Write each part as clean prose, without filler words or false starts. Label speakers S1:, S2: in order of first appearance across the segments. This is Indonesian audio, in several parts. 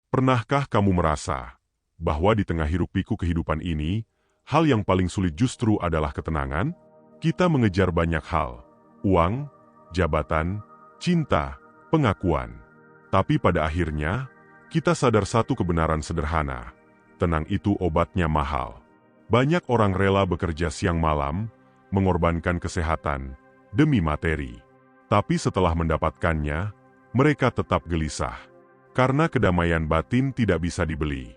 S1: Pernahkah kamu merasa bahwa di tengah hiruk-pikuk kehidupan ini, hal yang paling sulit justru adalah ketenangan? Kita mengejar banyak hal, uang, jabatan, cinta, pengakuan. Tapi pada akhirnya, kita sadar satu kebenaran sederhana, tenang itu obatnya mahal. Banyak orang rela bekerja siang malam, mengorbankan kesehatan, demi materi. Tapi setelah mendapatkannya, mereka tetap gelisah. Karena kedamaian batin tidak bisa dibeli.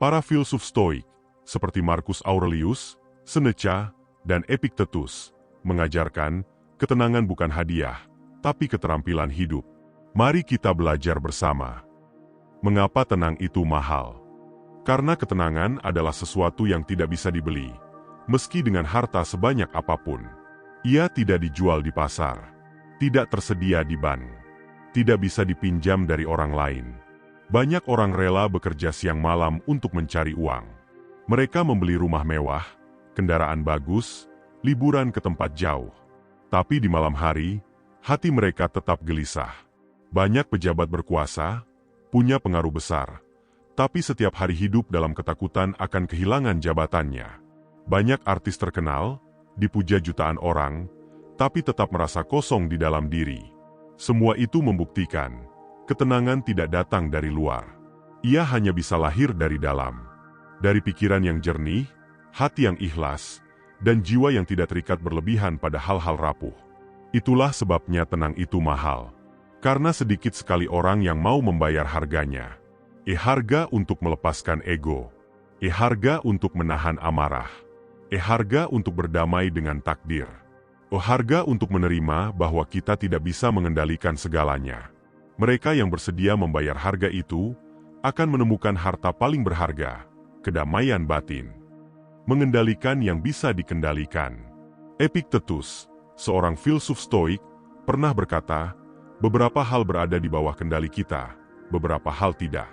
S1: Para filsuf Stoik, seperti Marcus Aurelius, Seneca, dan Epictetus, mengajarkan ketenangan bukan hadiah, tapi keterampilan hidup. Mari kita belajar bersama. Mengapa tenang itu mahal? Karena ketenangan adalah sesuatu yang tidak bisa dibeli, meski dengan harta sebanyak apapun. Ia tidak dijual di pasar, tidak tersedia di bank, tidak bisa dipinjam dari orang lain. Banyak orang rela bekerja siang malam untuk mencari uang. Mereka membeli rumah mewah, kendaraan bagus, liburan ke tempat jauh. Tapi di malam hari, hati mereka tetap gelisah. Banyak pejabat berkuasa, punya pengaruh besar, tapi setiap hari hidup dalam ketakutan akan kehilangan jabatannya. Banyak artis terkenal, dipuja jutaan orang, tapi tetap merasa kosong di dalam diri. Semua itu membuktikan ketenangan tidak datang dari luar. Ia hanya bisa lahir dari dalam. Dari pikiran yang jernih, hati yang ikhlas, dan jiwa yang tidak terikat berlebihan pada hal-hal rapuh. Itulah sebabnya tenang itu mahal. Karena sedikit sekali orang yang mau membayar harganya. Harga untuk melepaskan ego. Harga untuk menahan amarah. Harga untuk berdamai dengan takdir. Harga untuk menerima bahwa kita tidak bisa mengendalikan segalanya. Mereka yang bersedia membayar harga itu akan menemukan harta paling berharga, kedamaian batin. Mengendalikan yang bisa dikendalikan. Epictetus, seorang filsuf Stoik, pernah berkata, beberapa hal berada di bawah kendali kita, beberapa hal tidak.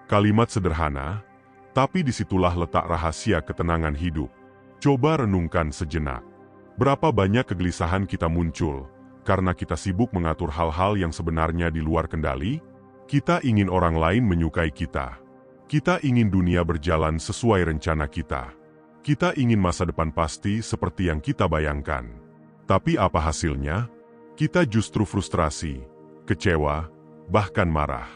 S1: Kalimat sederhana, tapi disitulah letak rahasia ketenangan hidup. Coba renungkan sejenak. Berapa banyak kegelisahan kita muncul karena kita sibuk mengatur hal-hal yang sebenarnya di luar kendali? Kita ingin orang lain menyukai kita. Kita ingin dunia berjalan sesuai rencana kita. Kita ingin masa depan pasti seperti yang kita bayangkan. Tapi apa hasilnya? Kita justru frustrasi, kecewa, bahkan marah.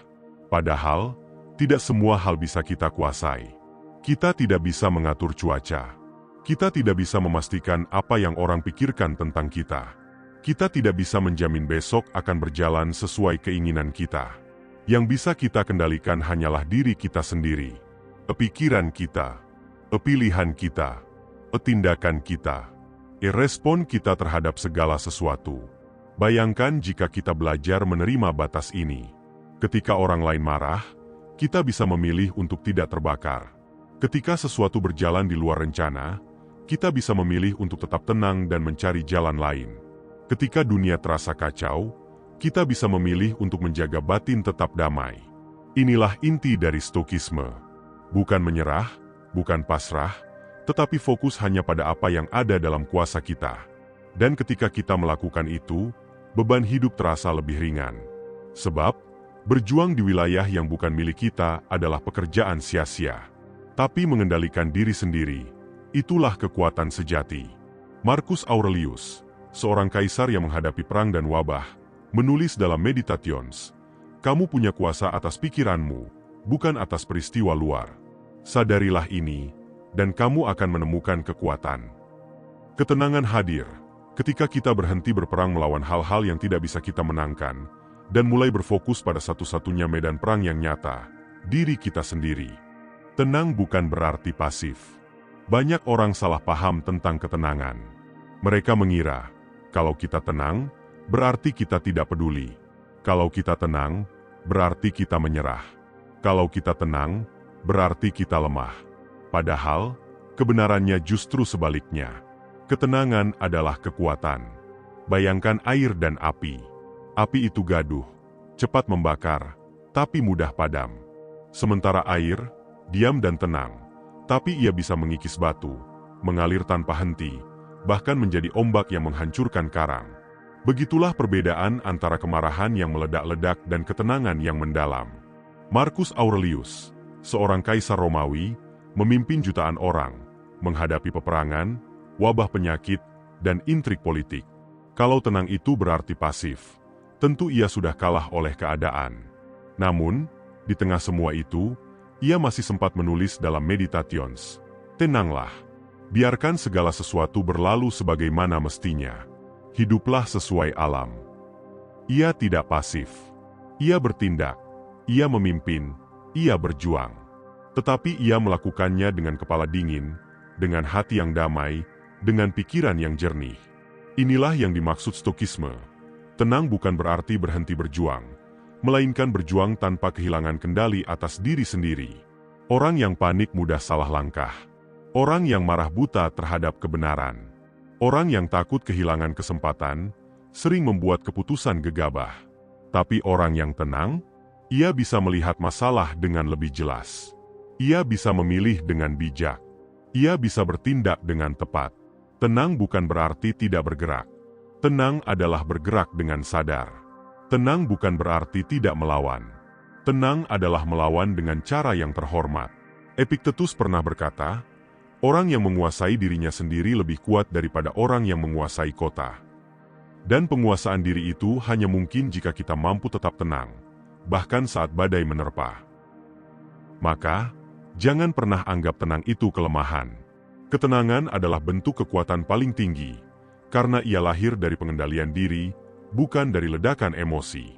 S1: Padahal, tidak semua hal bisa kita kuasai. Kita tidak bisa mengatur cuaca. Kita tidak bisa memastikan apa yang orang pikirkan tentang kita. Kita tidak bisa menjamin besok akan berjalan sesuai keinginan kita. Yang bisa kita kendalikan hanyalah diri kita sendiri. Pikiran kita, pilihan kita, tindakan kita, respon kita terhadap segala sesuatu. Bayangkan jika kita belajar menerima batas ini. Ketika orang lain marah, kita bisa memilih untuk tidak terbakar. Ketika sesuatu berjalan di luar rencana, kita bisa memilih untuk tetap tenang dan mencari jalan lain. Ketika dunia terasa kacau, kita bisa memilih untuk menjaga batin tetap damai. Inilah inti dari Stoikisme. Bukan menyerah, bukan pasrah, tetapi fokus hanya pada apa yang ada dalam kuasa kita. Dan ketika kita melakukan itu, beban hidup terasa lebih ringan. Sebab, berjuang di wilayah yang bukan milik kita adalah pekerjaan sia-sia. Tapi mengendalikan diri sendiri, itulah kekuatan sejati. Marcus Aurelius, seorang kaisar yang menghadapi perang dan wabah, menulis dalam Meditations, "Kamu punya kuasa atas pikiranmu, bukan atas peristiwa luar. Sadarilah ini, dan kamu akan menemukan kekuatan." Ketenangan hadir ketika kita berhenti berperang melawan hal-hal yang tidak bisa kita menangkan, dan mulai berfokus pada satu-satunya medan perang yang nyata, diri kita sendiri. Tenang bukan berarti pasif. Banyak orang salah paham tentang ketenangan. Mereka mengira, kalau kita tenang, berarti kita tidak peduli. Kalau kita tenang, berarti kita menyerah. Kalau kita tenang, berarti kita lemah. Padahal, kebenarannya justru sebaliknya. Ketenangan adalah kekuatan. Bayangkan air dan api. Api itu gaduh, cepat membakar, tapi mudah padam. Sementara air, diam dan tenang, tapi ia bisa mengikis batu, mengalir tanpa henti, bahkan menjadi ombak yang menghancurkan karang. Begitulah perbedaan antara kemarahan yang meledak-ledak dan ketenangan yang mendalam. Marcus Aurelius, seorang kaisar Romawi, memimpin jutaan orang, menghadapi peperangan, wabah penyakit, dan intrik politik. Kalau tenang itu berarti pasif, tentu ia sudah kalah oleh keadaan. Namun, di tengah semua itu, ia masih sempat menulis dalam Meditations, "Tenanglah, biarkan segala sesuatu berlalu sebagaimana mestinya. Hiduplah sesuai alam." Ia tidak pasif. Ia bertindak, ia memimpin, ia berjuang. Tetapi ia melakukannya dengan kepala dingin, dengan hati yang damai, dengan pikiran yang jernih. Inilah yang dimaksud Stoikisme. Tenang bukan berarti berhenti berjuang, melainkan berjuang tanpa kehilangan kendali atas diri sendiri. Orang yang panik mudah salah langkah. Orang yang marah buta terhadap kebenaran. Orang yang takut kehilangan kesempatan, sering membuat keputusan gegabah. Tapi orang yang tenang, ia bisa melihat masalah dengan lebih jelas. Ia bisa memilih dengan bijak. Ia bisa bertindak dengan tepat. Tenang bukan berarti tidak bergerak. Tenang adalah bergerak dengan sadar. Tenang bukan berarti tidak melawan. Tenang adalah melawan dengan cara yang terhormat. Epictetus pernah berkata, orang yang menguasai dirinya sendiri lebih kuat daripada orang yang menguasai kota. Dan penguasaan diri itu hanya mungkin jika kita mampu tetap tenang, bahkan saat badai menerpa. Maka, jangan pernah anggap tenang itu kelemahan. Ketenangan adalah bentuk kekuatan paling tinggi, karena ia lahir dari pengendalian diri, bukan dari ledakan emosi.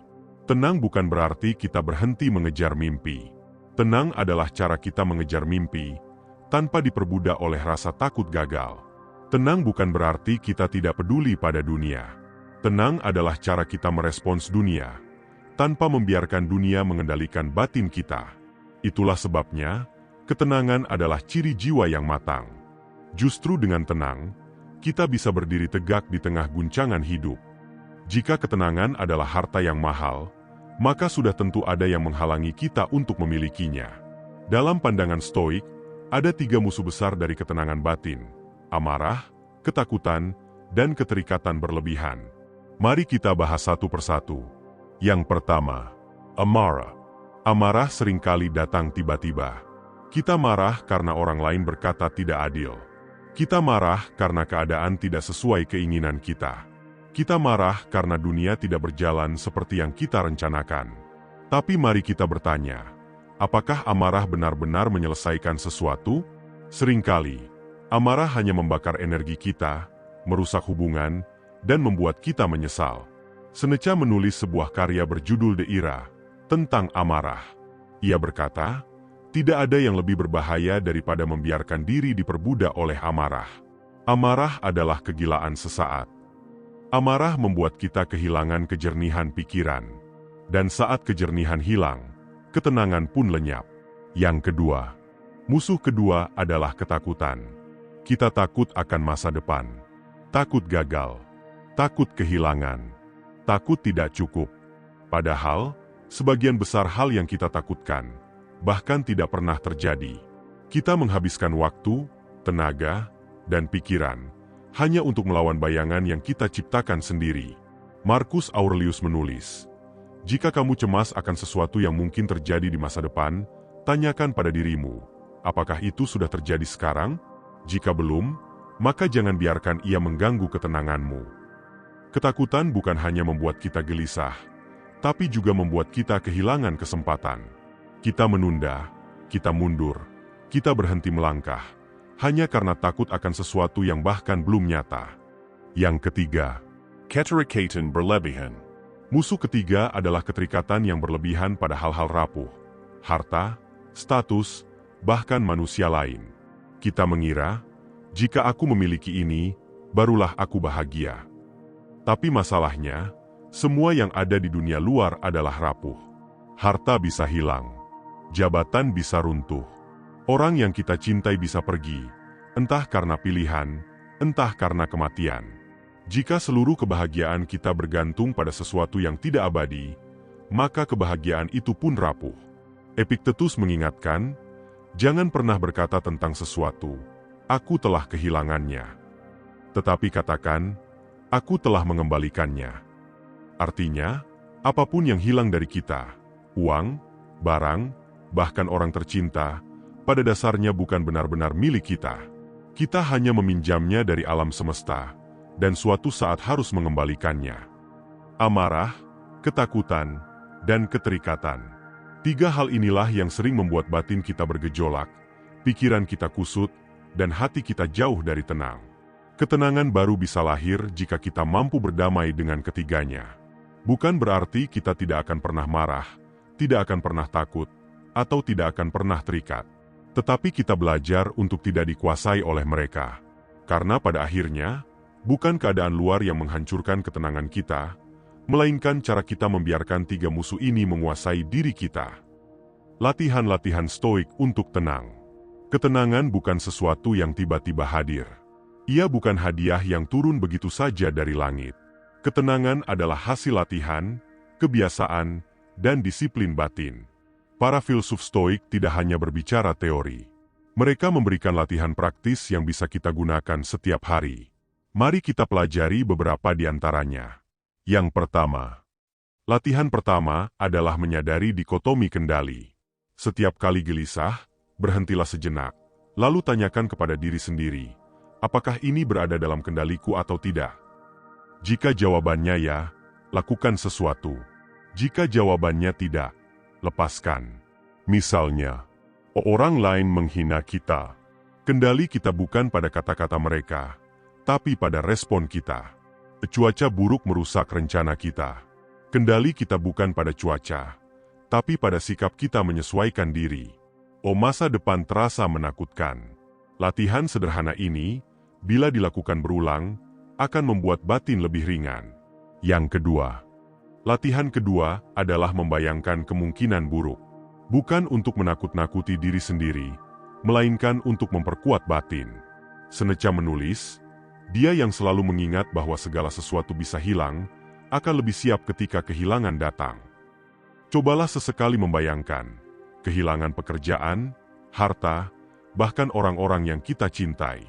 S1: Tenang bukan berarti kita berhenti mengejar mimpi. Tenang adalah cara kita mengejar mimpi, tanpa diperbudak oleh rasa takut gagal. Tenang bukan berarti kita tidak peduli pada dunia. Tenang adalah cara kita merespons dunia, tanpa membiarkan dunia mengendalikan batin kita. Itulah sebabnya, ketenangan adalah ciri jiwa yang matang. Justru dengan tenang, kita bisa berdiri tegak di tengah guncangan hidup. Jika ketenangan adalah harta yang mahal, maka sudah tentu ada yang menghalangi kita untuk memilikinya. Dalam pandangan Stoik, ada 3 musuh besar dari ketenangan batin: amarah, ketakutan, dan keterikatan berlebihan. Mari kita bahas satu persatu. Yang pertama, amarah. Amarah seringkali datang tiba-tiba. Kita marah karena orang lain berkata tidak adil. Kita marah karena keadaan tidak sesuai keinginan kita. Kita marah karena dunia tidak berjalan seperti yang kita rencanakan. Tapi mari kita bertanya, apakah amarah benar-benar menyelesaikan sesuatu? Seringkali, amarah hanya membakar energi kita, merusak hubungan, dan membuat kita menyesal. Seneca menulis sebuah karya berjudul The Era, tentang amarah. Ia berkata, tidak ada yang lebih berbahaya daripada membiarkan diri diperbudak oleh amarah. Amarah adalah kegilaan sesaat. Amarah membuat kita kehilangan kejernihan pikiran. Dan saat kejernihan hilang, ketenangan pun lenyap. Yang kedua, musuh kedua adalah ketakutan. Kita takut akan masa depan. Takut gagal. Takut kehilangan. Takut tidak cukup. Padahal, sebagian besar hal yang kita takutkan bahkan tidak pernah terjadi. Kita menghabiskan waktu, tenaga, dan pikiran hanya untuk melawan bayangan yang kita ciptakan sendiri. Marcus Aurelius menulis, jika kamu cemas akan sesuatu yang mungkin terjadi di masa depan, tanyakan pada dirimu, apakah itu sudah terjadi sekarang? Jika belum, maka jangan biarkan ia mengganggu ketenanganmu. Ketakutan bukan hanya membuat kita gelisah, tapi juga membuat kita kehilangan kesempatan. Kita menunda, kita mundur, kita berhenti melangkah, hanya karena takut akan sesuatu yang bahkan belum nyata. Yang ketiga, keterikatan berlebihan. Musuh ketiga adalah keterikatan yang berlebihan pada hal-hal rapuh, harta, status, bahkan manusia lain. Kita mengira, jika aku memiliki ini, barulah aku bahagia. Tapi masalahnya, semua yang ada di dunia luar adalah rapuh. Harta bisa hilang. Jabatan bisa runtuh. Orang yang kita cintai bisa pergi, entah karena pilihan, entah karena kematian. Jika seluruh kebahagiaan kita bergantung pada sesuatu yang tidak abadi, maka kebahagiaan itu pun rapuh. Epictetus mengingatkan, jangan pernah berkata tentang sesuatu, aku telah kehilangannya. Tetapi katakan, aku telah mengembalikannya. Artinya, apapun yang hilang dari kita, uang, barang, bahkan orang tercinta, pada dasarnya bukan benar-benar milik kita. Kita hanya meminjamnya dari alam semesta, dan suatu saat harus mengembalikannya. Amarah, ketakutan, dan keterikatan. 3 hal inilah yang sering membuat batin kita bergejolak, pikiran kita kusut, dan hati kita jauh dari tenang. Ketenangan baru bisa lahir jika kita mampu berdamai dengan ketiganya. Bukan berarti kita tidak akan pernah marah, tidak akan pernah takut, atau tidak akan pernah terikat. Tetapi kita belajar untuk tidak dikuasai oleh mereka. Karena pada akhirnya, bukan keadaan luar yang menghancurkan ketenangan kita, melainkan cara kita membiarkan 3 musuh ini menguasai diri kita. Latihan-latihan stoik untuk tenang. Ketenangan bukan sesuatu yang tiba-tiba hadir. Ia bukan hadiah yang turun begitu saja dari langit. Ketenangan adalah hasil latihan, kebiasaan, dan disiplin batin. Para filsuf stoik tidak hanya berbicara teori. Mereka memberikan latihan praktis yang bisa kita gunakan setiap hari. Mari kita pelajari beberapa di antaranya. Yang pertama, latihan pertama adalah menyadari dikotomi kendali. Setiap kali gelisah, berhentilah sejenak, lalu tanyakan kepada diri sendiri, apakah ini berada dalam kendaliku atau tidak? Jika jawabannya ya, lakukan sesuatu. Jika jawabannya tidak, lepaskan. Misalnya, orang lain menghina kita. Kendali kita bukan pada kata-kata mereka, tapi pada respon kita. Cuaca buruk merusak rencana kita. Kendali kita bukan pada cuaca, tapi pada sikap kita menyesuaikan diri. Masa depan terasa menakutkan. Latihan sederhana ini, bila dilakukan berulang, akan membuat batin lebih ringan. Yang kedua, latihan kedua adalah membayangkan kemungkinan buruk. Bukan untuk menakut-nakuti diri sendiri, melainkan untuk memperkuat batin. Seneca menulis, dia yang selalu mengingat bahwa segala sesuatu bisa hilang, akan lebih siap ketika kehilangan datang. Cobalah sesekali membayangkan, kehilangan pekerjaan, harta, bahkan orang-orang yang kita cintai.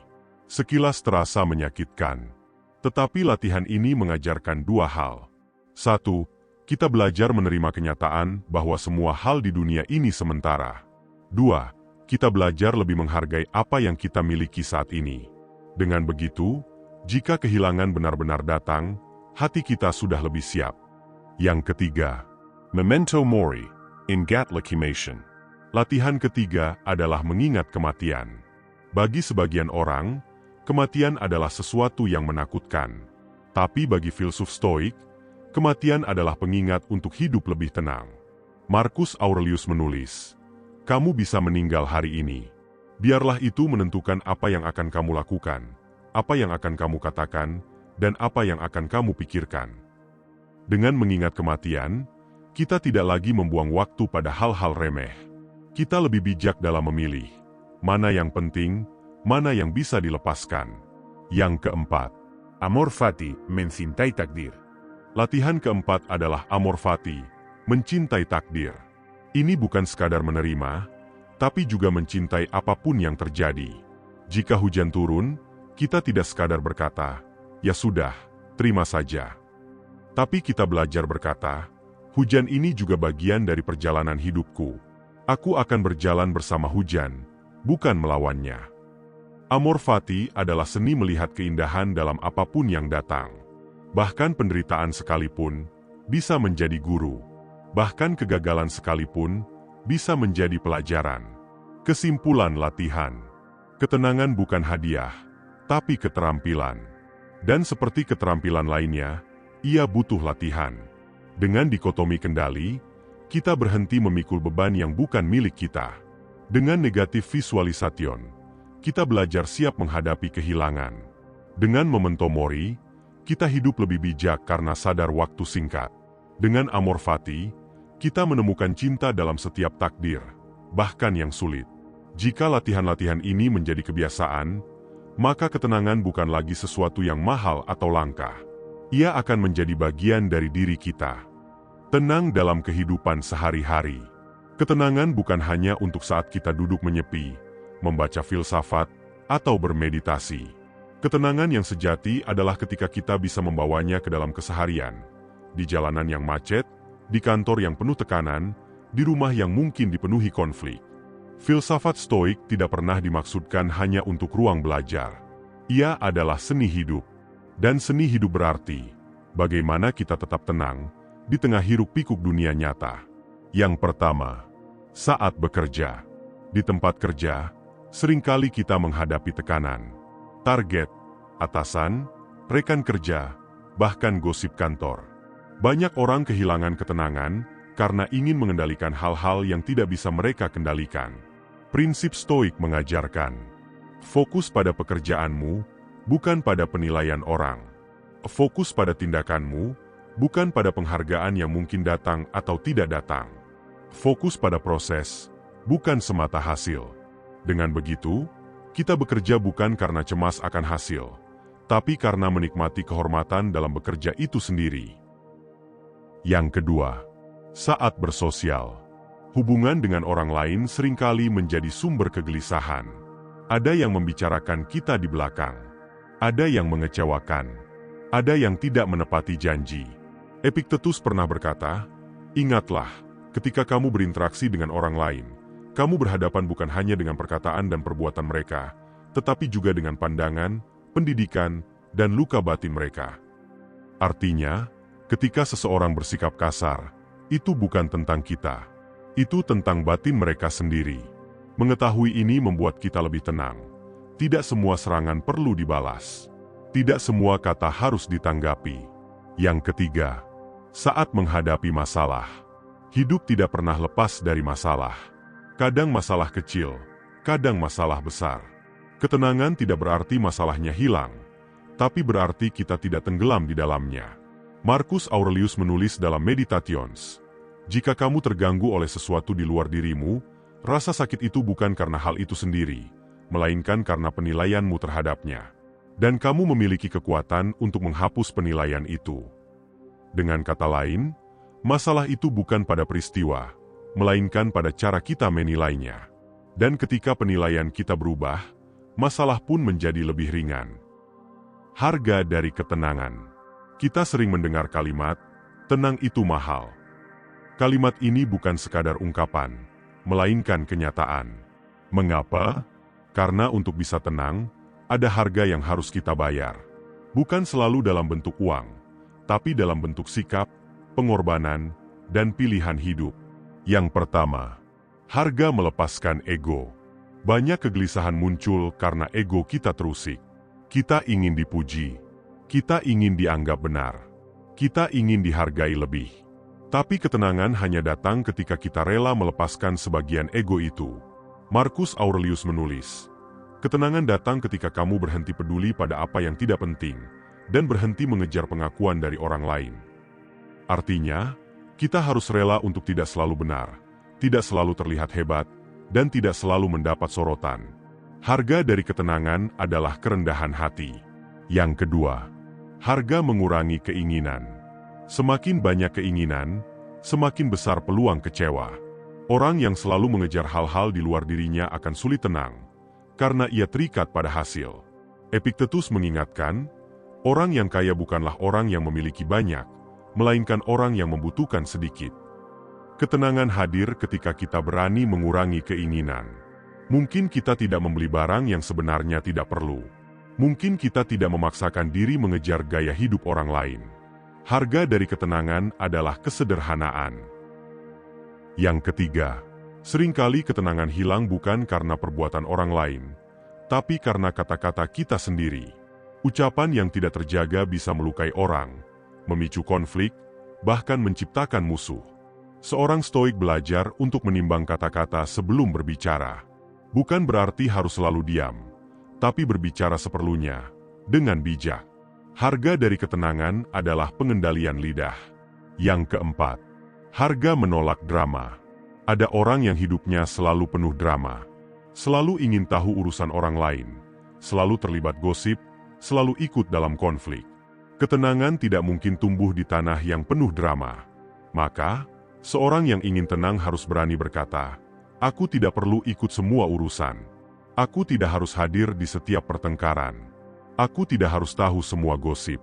S1: Sekilas terasa menyakitkan. Tetapi latihan ini mengajarkan 2 hal. 1, kita belajar menerima kenyataan bahwa semua hal di dunia ini sementara. 2, kita belajar lebih menghargai apa yang kita miliki saat ini. Dengan begitu, jika kehilangan benar-benar datang, hati kita sudah lebih siap. Yang ketiga, memento mori, ingat lekimation. Latihan ketiga adalah mengingat kematian. Bagi sebagian orang, kematian adalah sesuatu yang menakutkan. Tapi bagi filsuf stoik, kematian adalah pengingat untuk hidup lebih tenang. Marcus Aurelius menulis, kamu bisa meninggal hari ini. Biarlah itu menentukan apa yang akan kamu lakukan, apa yang akan kamu katakan, dan apa yang akan kamu pikirkan. Dengan mengingat kematian, kita tidak lagi membuang waktu pada hal-hal remeh. Kita lebih bijak dalam memilih, mana yang penting, mana yang bisa dilepaskan. Yang keempat, amor fati, mencintai takdir. Latihan keempat adalah amor fati, mencintai takdir. Ini bukan sekadar menerima, tapi juga mencintai apapun yang terjadi. Jika hujan turun, kita tidak sekadar berkata, ya sudah, terima saja. Tapi kita belajar berkata, hujan ini juga bagian dari perjalanan hidupku. Aku akan berjalan bersama hujan, bukan melawannya. Amor fati adalah seni melihat keindahan dalam apapun yang datang. Bahkan penderitaan sekalipun, bisa menjadi guru. Bahkan kegagalan sekalipun, bisa menjadi pelajaran. Kesimpulan latihan. Ketenangan bukan hadiah, tapi keterampilan. Dan seperti keterampilan lainnya, ia butuh latihan. Dengan dikotomi kendali, kita berhenti memikul beban yang bukan milik kita. Dengan negatif visualisation, kita belajar siap menghadapi kehilangan. Dengan memento mori, kita hidup lebih bijak karena sadar waktu singkat. Dengan amor fati, kita menemukan cinta dalam setiap takdir, bahkan yang sulit. Jika latihan-latihan ini menjadi kebiasaan, maka ketenangan bukan lagi sesuatu yang mahal atau langka. Ia akan menjadi bagian dari diri kita. Tenang dalam kehidupan sehari-hari. Ketenangan bukan hanya untuk saat kita duduk menyepi, membaca filsafat, atau bermeditasi. Ketenangan yang sejati adalah ketika kita bisa membawanya ke dalam keseharian. Di jalanan yang macet, di kantor yang penuh tekanan, di rumah yang mungkin dipenuhi konflik. Filsafat Stoik tidak pernah dimaksudkan hanya untuk ruang belajar. Ia adalah seni hidup. Dan seni hidup berarti bagaimana kita tetap tenang di tengah hiruk-pikuk dunia nyata. Yang pertama, saat bekerja. Di tempat kerja, seringkali kita menghadapi tekanan, target, atasan, rekan kerja, bahkan gosip kantor. Banyak orang kehilangan ketenangan karena ingin mengendalikan hal-hal yang tidak bisa mereka kendalikan. Prinsip Stoik mengajarkan, fokus pada pekerjaanmu, bukan pada penilaian orang. Fokus pada tindakanmu, bukan pada penghargaan yang mungkin datang atau tidak datang. Fokus pada proses, bukan semata hasil. Dengan begitu, kita bekerja bukan karena cemas akan hasil, tapi karena menikmati kehormatan dalam bekerja itu sendiri. Yang kedua, saat bersosial. Hubungan dengan orang lain seringkali menjadi sumber kegelisahan. Ada yang membicarakan kita di belakang. Ada yang mengecewakan. Ada yang tidak menepati janji. Epictetus pernah berkata, "Ingatlah, ketika kamu berinteraksi dengan orang lain, kamu berhadapan bukan hanya dengan perkataan dan perbuatan mereka, tetapi juga dengan pandangan, pendidikan, dan luka batin mereka." Artinya, ketika seseorang bersikap kasar, itu bukan tentang kita. Itu tentang batin mereka sendiri. Mengetahui ini membuat kita lebih tenang. Tidak semua serangan perlu dibalas. Tidak semua kata harus ditanggapi. Yang ketiga, saat menghadapi masalah. Hidup tidak pernah lepas dari masalah. Kadang masalah kecil, kadang masalah besar. Ketenangan tidak berarti masalahnya hilang, tapi berarti kita tidak tenggelam di dalamnya. Marcus Aurelius menulis dalam Meditations, "Jika kamu terganggu oleh sesuatu di luar dirimu, rasa sakit itu bukan karena hal itu sendiri, melainkan karena penilaianmu terhadapnya. Dan kamu memiliki kekuatan untuk menghapus penilaian itu." Dengan kata lain, masalah itu bukan pada peristiwa, melainkan pada cara kita menilainya. Dan ketika penilaian kita berubah, masalah pun menjadi lebih ringan. Harga dari ketenangan. Kita sering mendengar kalimat, "Tenang itu mahal." Kalimat ini bukan sekadar ungkapan, melainkan kenyataan. Mengapa? Karena untuk bisa tenang, ada harga yang harus kita bayar. Bukan selalu dalam bentuk uang, tapi dalam bentuk sikap, pengorbanan, dan pilihan hidup. Yang pertama, harga melepaskan ego. Banyak kegelisahan muncul karena ego kita terusik. Kita ingin dipuji. Kita ingin dianggap benar. Kita ingin dihargai lebih. Tapi ketenangan hanya datang ketika kita rela melepaskan sebagian ego itu. Marcus Aurelius menulis, "Ketenangan datang ketika kamu berhenti peduli pada apa yang tidak penting, dan berhenti mengejar pengakuan dari orang lain." Artinya, kita harus rela untuk tidak selalu benar, tidak selalu terlihat hebat, dan tidak selalu mendapat sorotan. Harga dari ketenangan adalah kerendahan hati. Yang kedua, harga mengurangi keinginan. Semakin banyak keinginan, semakin besar peluang kecewa. Orang yang selalu mengejar hal-hal di luar dirinya akan sulit tenang, karena ia terikat pada hasil. Epictetus mengingatkan, orang yang kaya bukanlah orang yang memiliki banyak, melainkan orang yang membutuhkan sedikit. Ketenangan hadir ketika kita berani mengurangi keinginan. Mungkin kita tidak membeli barang yang sebenarnya tidak perlu. Mungkin kita tidak memaksakan diri mengejar gaya hidup orang lain. Harga dari ketenangan adalah kesederhanaan. Yang ketiga, seringkali ketenangan hilang bukan karena perbuatan orang lain, tapi karena kata-kata kita sendiri. Ucapan yang tidak terjaga bisa melukai orang, memicu konflik, bahkan menciptakan musuh. Seorang stoik belajar untuk menimbang kata-kata sebelum berbicara. Bukan berarti harus selalu diam, tapi berbicara seperlunya, dengan bijak. Harga dari ketenangan adalah pengendalian lidah. Yang keempat, harga menolak drama. Ada orang yang hidupnya selalu penuh drama. Selalu ingin tahu urusan orang lain. Selalu terlibat gosip, selalu ikut dalam konflik. Ketenangan tidak mungkin tumbuh di tanah yang penuh drama. Maka, seorang yang ingin tenang harus berani berkata, "Aku tidak perlu ikut semua urusan. Aku tidak harus hadir di setiap pertengkaran. Aku tidak harus tahu semua gosip."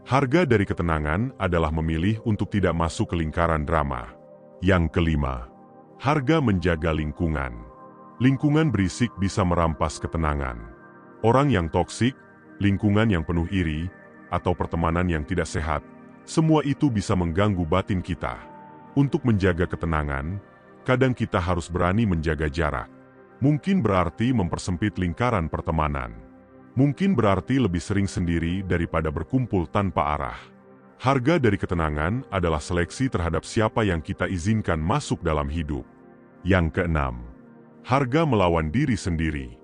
S1: Harga dari ketenangan adalah memilih untuk tidak masuk ke lingkaran drama. Yang kelima, harga menjaga lingkungan. Lingkungan berisik bisa merampas ketenangan. Orang yang toksik, lingkungan yang penuh iri, atau pertemanan yang tidak sehat, semua itu bisa mengganggu batin kita. Untuk menjaga ketenangan, kadang kita harus berani menjaga jarak. Mungkin berarti mempersempit lingkaran pertemanan. Mungkin berarti lebih sering sendiri daripada berkumpul tanpa arah. Harga dari ketenangan adalah seleksi terhadap siapa yang kita izinkan masuk dalam hidup. Yang keenam, harga melawan diri sendiri.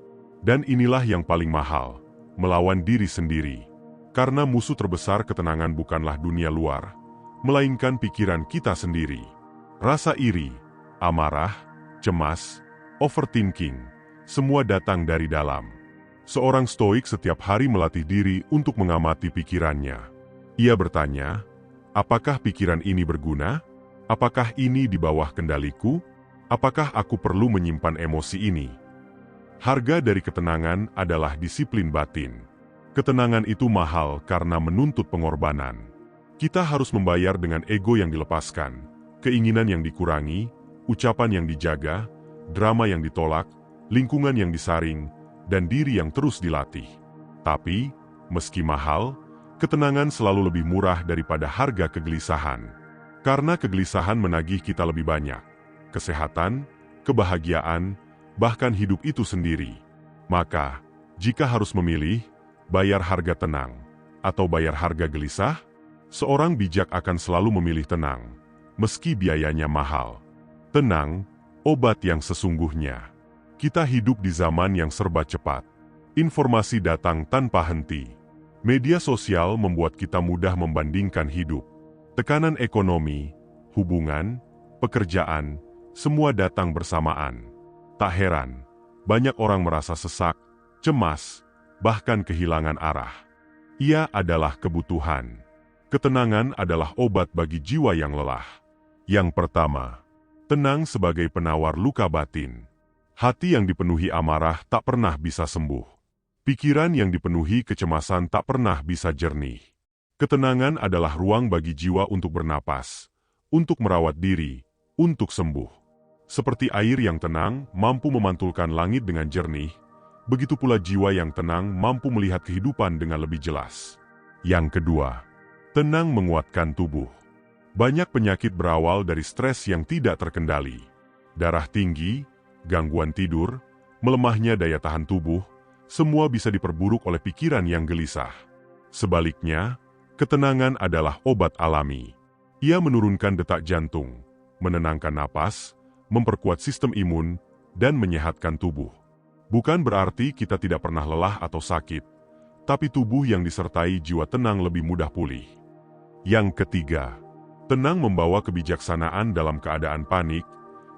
S1: Dan inilah yang paling mahal, melawan diri sendiri. Karena musuh terbesar ketenangan bukanlah dunia luar, melainkan pikiran kita sendiri. Rasa iri, amarah, cemas, overthinking, semua datang dari dalam. Seorang stoik setiap hari melatih diri untuk mengamati pikirannya. Ia bertanya, apakah pikiran ini berguna? Apakah ini di bawah kendaliku? Apakah aku perlu menyimpan emosi ini? Harga dari ketenangan adalah disiplin batin. Ketenangan itu mahal karena menuntut pengorbanan. Kita harus membayar dengan ego yang dilepaskan, keinginan yang dikurangi, ucapan yang dijaga, drama yang ditolak, lingkungan yang disaring, dan diri yang terus dilatih. Tapi, meski mahal, ketenangan selalu lebih murah daripada harga kegelisahan. Karena kegelisahan menagih kita lebih banyak. Kesehatan, kebahagiaan, bahkan hidup itu sendiri. Maka, jika harus memilih, bayar harga tenang, atau bayar harga gelisah, seorang bijak akan selalu memilih tenang, meski biayanya mahal. Tenang, obat yang sesungguhnya. Kita hidup di zaman yang serba cepat. Informasi datang tanpa henti. Media sosial membuat kita mudah membandingkan hidup. Tekanan ekonomi, hubungan, pekerjaan, semua datang bersamaan. Tak heran, banyak orang merasa sesak, cemas, bahkan kehilangan arah. Ia adalah kebutuhan. Ketenangan adalah obat bagi jiwa yang lelah. Yang pertama, tenang sebagai penawar luka batin. Hati yang dipenuhi amarah tak pernah bisa sembuh. Pikiran yang dipenuhi kecemasan tak pernah bisa jernih. Ketenangan adalah ruang bagi jiwa untuk bernapas, untuk merawat diri, untuk sembuh. Seperti air yang tenang mampu memantulkan langit dengan jernih, begitu pula jiwa yang tenang mampu melihat kehidupan dengan lebih jelas. Yang kedua, tenang menguatkan tubuh. Banyak penyakit berawal dari stres yang tidak terkendali. Darah tinggi, gangguan tidur, melemahnya daya tahan tubuh, semua bisa diperburuk oleh pikiran yang gelisah. Sebaliknya, ketenangan adalah obat alami. Ia menurunkan detak jantung, menenangkan napas, memperkuat sistem imun, dan menyehatkan tubuh. Bukan berarti kita tidak pernah lelah atau sakit, tapi tubuh yang disertai jiwa tenang lebih mudah pulih. Yang ketiga, tenang membawa kebijaksanaan. Dalam keadaan panik,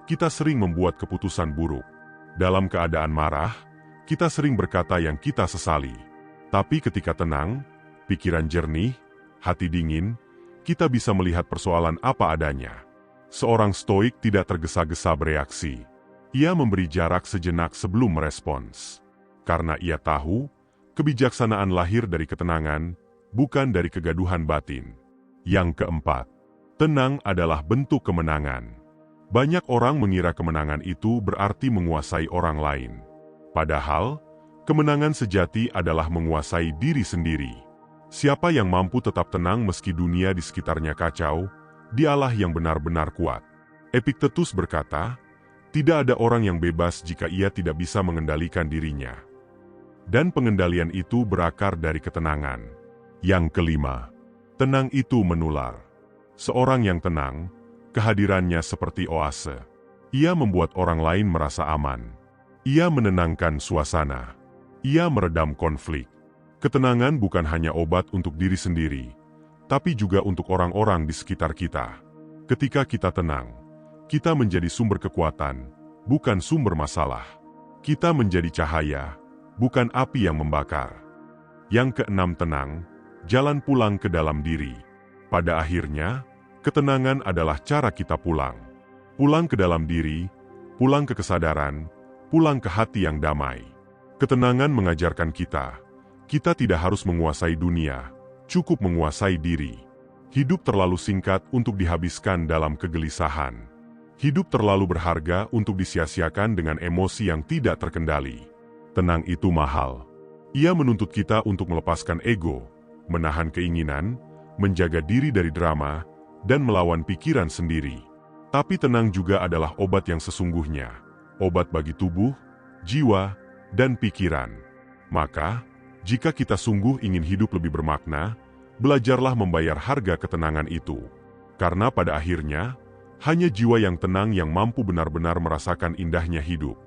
S1: kita sering membuat keputusan buruk. Dalam keadaan marah, kita sering berkata yang kita sesali. Tapi ketika tenang, pikiran jernih, hati dingin, kita bisa melihat persoalan apa adanya. Seorang stoik tidak tergesa-gesa bereaksi. Ia memberi jarak sejenak sebelum merespons. Karena ia tahu, kebijaksanaan lahir dari ketenangan, bukan dari kegaduhan batin. Yang keempat, tenang adalah bentuk kemenangan. Banyak orang mengira kemenangan itu berarti menguasai orang lain. Padahal, kemenangan sejati adalah menguasai diri sendiri. Siapa yang mampu tetap tenang meski dunia di sekitarnya kacau, dialah yang benar-benar kuat. Epictetus berkata, tidak ada orang yang bebas jika ia tidak bisa mengendalikan dirinya. Dan pengendalian itu berakar dari ketenangan. Yang kelima, tenang itu menular. Seorang yang tenang, kehadirannya seperti oase. Ia membuat orang lain merasa aman. Ia menenangkan suasana. Ia meredam konflik. Ketenangan bukan hanya obat untuk diri sendiri, tapi juga untuk orang-orang di sekitar kita. Ketika kita tenang, kita menjadi sumber kekuatan, bukan sumber masalah. Kita menjadi cahaya, bukan api yang membakar. Yang keenam, tenang, jalan pulang ke dalam diri. Pada akhirnya, ketenangan adalah cara kita pulang. Pulang ke dalam diri, pulang ke kesadaran, pulang ke hati yang damai. Ketenangan mengajarkan kita tidak harus menguasai dunia, cukup menguasai diri. Hidup terlalu singkat untuk dihabiskan dalam kegelisahan. Hidup terlalu berharga untuk disia-siakan dengan emosi yang tidak terkendali. Tenang itu mahal. Ia menuntut kita untuk melepaskan ego, menahan keinginan, menjaga diri dari drama, dan melawan pikiran sendiri. Tapi tenang juga adalah obat yang sesungguhnya. Obat bagi tubuh, jiwa, dan pikiran. Maka, jika kita sungguh ingin hidup lebih bermakna, belajarlah membayar harga ketenangan itu. Karena pada akhirnya, hanya jiwa yang tenang yang mampu benar-benar merasakan indahnya hidup.